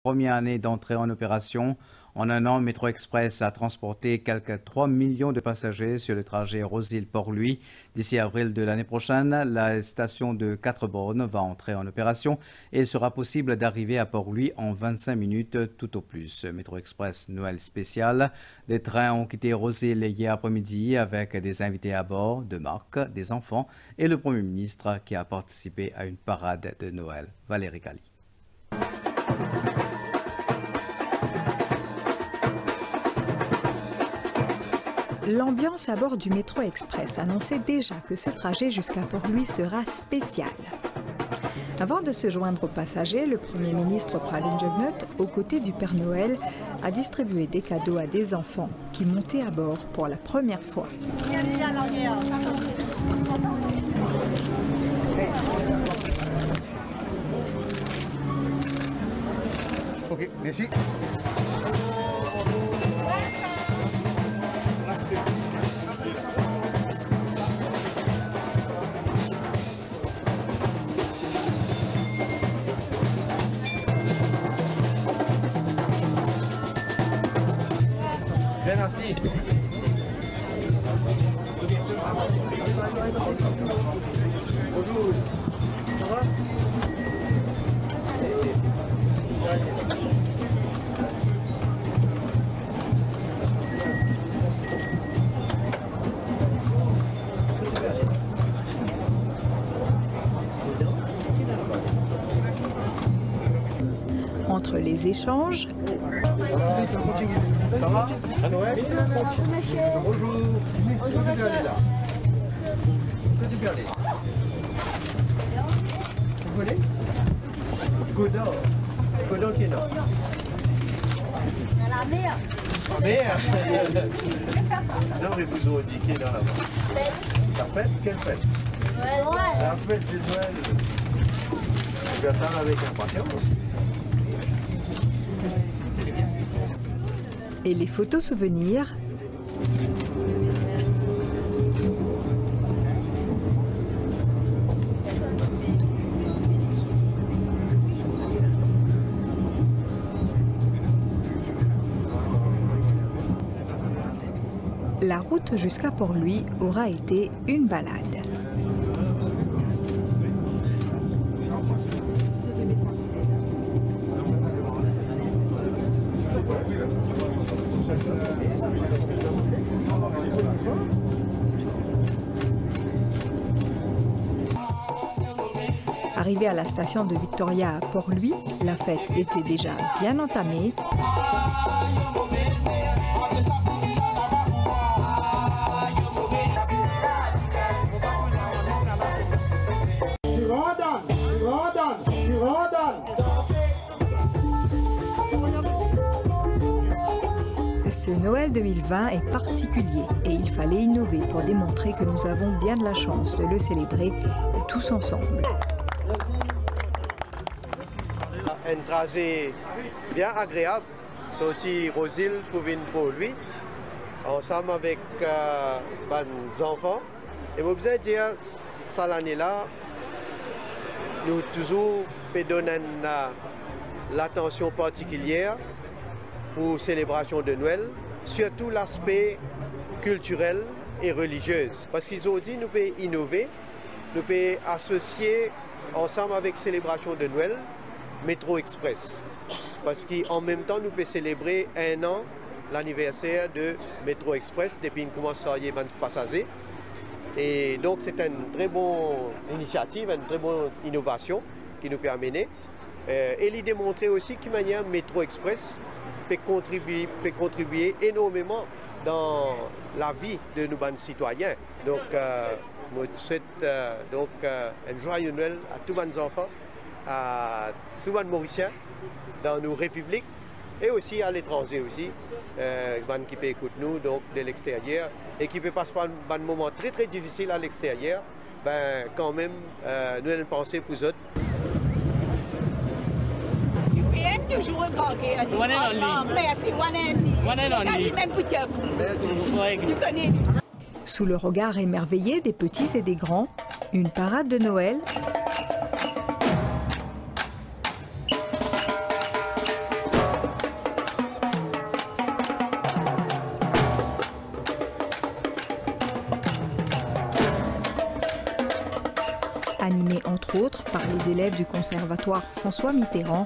première année d'entrée en opération. En un an, Métro Express a transporté quelques 3 millions de passagers sur le trajet Rosil-Port-Louis. D'ici avril de l'année prochaine, la station de 4 bornes va entrer en opération et il sera possible d'arriver à Port-Louis en 25 minutes tout au plus. Métro Express Noël spécial. Des trains ont quitté Rosil hier après-midi avec des invités à bord de marque, des enfants et le Premier ministre qui a participé à une parade de Noël. Valérie Cali. L'ambiance à bord du Métro Express annonçait déjà que ce trajet jusqu'à Port-Louis sera spécial. Avant de se joindre aux passagers, le Premier ministre Pravind Jugnauth, aux côtés du Père Noël, a distribué des cadeaux à des enfants qui montaient à bord pour la première fois. Ok, merci. Bien, merci. Bonjour. Ça va? Entre les échanges, Ça va? À Noël? Bonjour. Bonjour, monsieur. Que du garder. Vous voulez? Godard. Godard qui est là. La mer. La mer? Non, mais vous aurez dit qui est dans la main. La fête? Quelle fête? La fête de Noël. Je vais attendre avec impatience. et les photos souvenirs. La route jusqu'à Port-Louis aura été une balade. Arrivé à la station de Victoria à Port-Louis, la fête était déjà bien entamée. Ce Noël 2020 est particulier et il fallait innover pour démontrer que nous avons bien de la chance de le célébrer tous ensemble. Un trajet bien agréable, sorti Rosil pour venir pour lui, ensemble avec mes enfants. Et vous pouvez dire, ça l'année-là, nous toujours donnons l'attention particulière pour célébration de Noël, surtout l'aspect culturel et religieux. Parce qu'ils ont dit nous pouvons innover, nous pouvons associer ensemble avec célébration de Noël, Métro Express. Parce qu'en même temps, nous pouvons célébrer un an l'anniversaire de Métro Express depuis qu'on commence à y avoir des passagers. Et donc c'est une très bonne initiative, une très bonne innovation qui nous peut amener. Et lui démontrer aussi qu'une manière Métro Express peut contribuer énormément dans la vie de nos citoyens. Donc, je souhaite un joyeux Noël à tous nos enfants, à tous les Mauriciens dans nos républiques et aussi à l'étranger aussi, qui peut écouter nous donc de l'extérieur et qui peut passer par un moment très très difficile à l'extérieur. Ben quand même, nous allons penser pour eux. Toujours regarder. Merci, Sous le regard émerveillé des petits et des grands, une parade de Noël entre autres par les élèves du conservatoire François Mitterrand,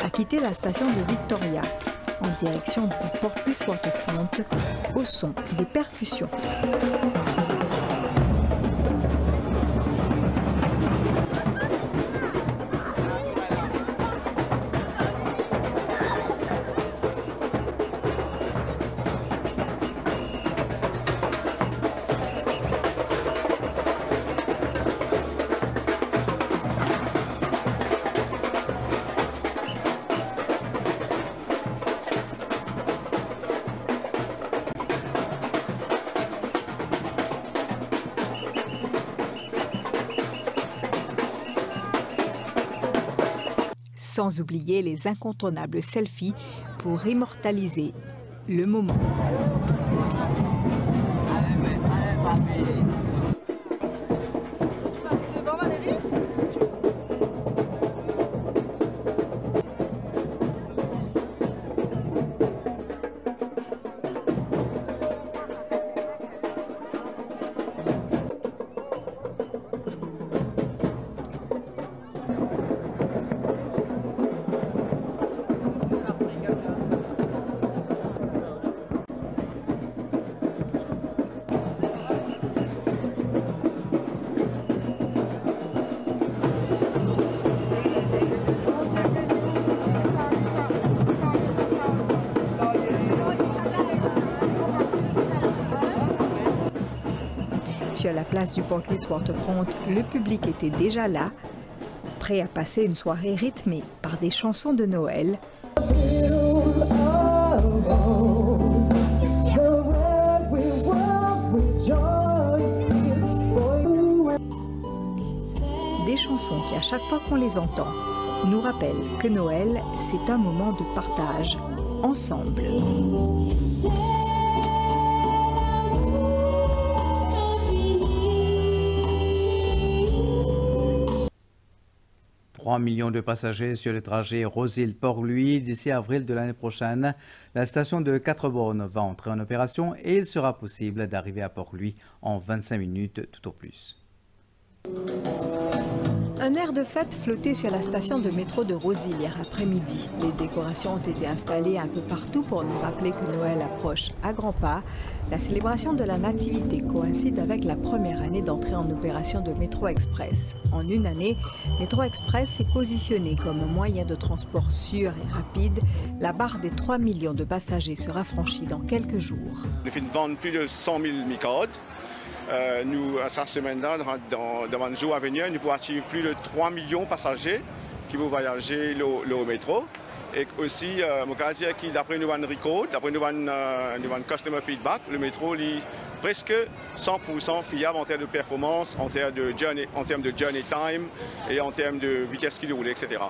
a quitté la station de Victoria en direction du Port-Louis Waterfront au son des percussions. Sans oublier les incontournables selfies pour immortaliser le moment. Sur la place du Port-Louis Waterfront, le public était déjà là, prêt à passer une soirée rythmée par des chansons de Noël. Des chansons qui, à chaque fois qu'on les entend, nous rappellent que Noël, c'est un moment de partage, ensemble. 3 millions de passagers sur le trajet Rosil-Port-Louis. D'ici avril de l'année prochaine, la station de 4 bornes va entrer en opération et il sera possible d'arriver à Port-Louis en 25 minutes tout au plus. Un air de fête flottait sur la station de métro de Rosil hier après-midi. Les décorations ont été installées un peu partout pour nous rappeler que Noël approche à grands pas. La célébration de la Nativité coïncide avec la première année d'entrée en opération de Métro Express. En une année, Métro Express s'est positionné comme un moyen de transport sûr et rapide. La barre des 3 millions de passagers sera franchie dans quelques jours. Nous venons de vendre plus de 100 000 microdes. Nous, à cette semaine-là, dans les jours à venir, nous pouvons attirer plus de 3 millions de passagers qui vont voyager le métro. Et aussi, je peux dire que d'après nous avons record, d'après nous avons customer feedback, le métro est presque 100% fiable en termes de performance, en termes de journey time et en termes de vitesse qu'il roule, etc.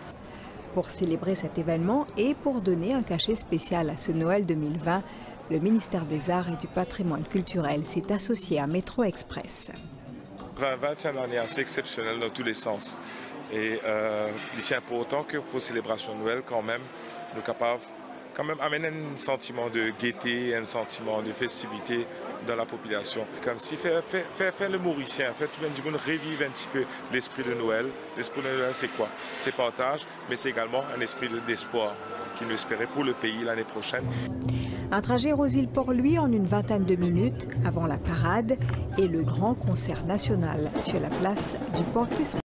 Pour célébrer cet événement et pour donner un cachet spécial à ce Noël 2020, le ministère des Arts et du Patrimoine culturel s'est associé à Métro Express. 2020, c'est une année assez exceptionnelle dans tous les sens. Et c'est important que pour la célébration de Noël, quand même, nous sommes capables amener un sentiment de gaieté, un sentiment de festivité dans la population. Comme si faire le mauricien, tout le monde revive un petit peu l'esprit de Noël. L'esprit de Noël, c'est quoi? C'est partage, mais c'est également un esprit d'espoir qu'il nous espérait pour le pays l'année prochaine. Un trajet Rosil-Port-Louis en une vingtaine de minutes avant la parade et le grand concert national sur la place du Port-Louis.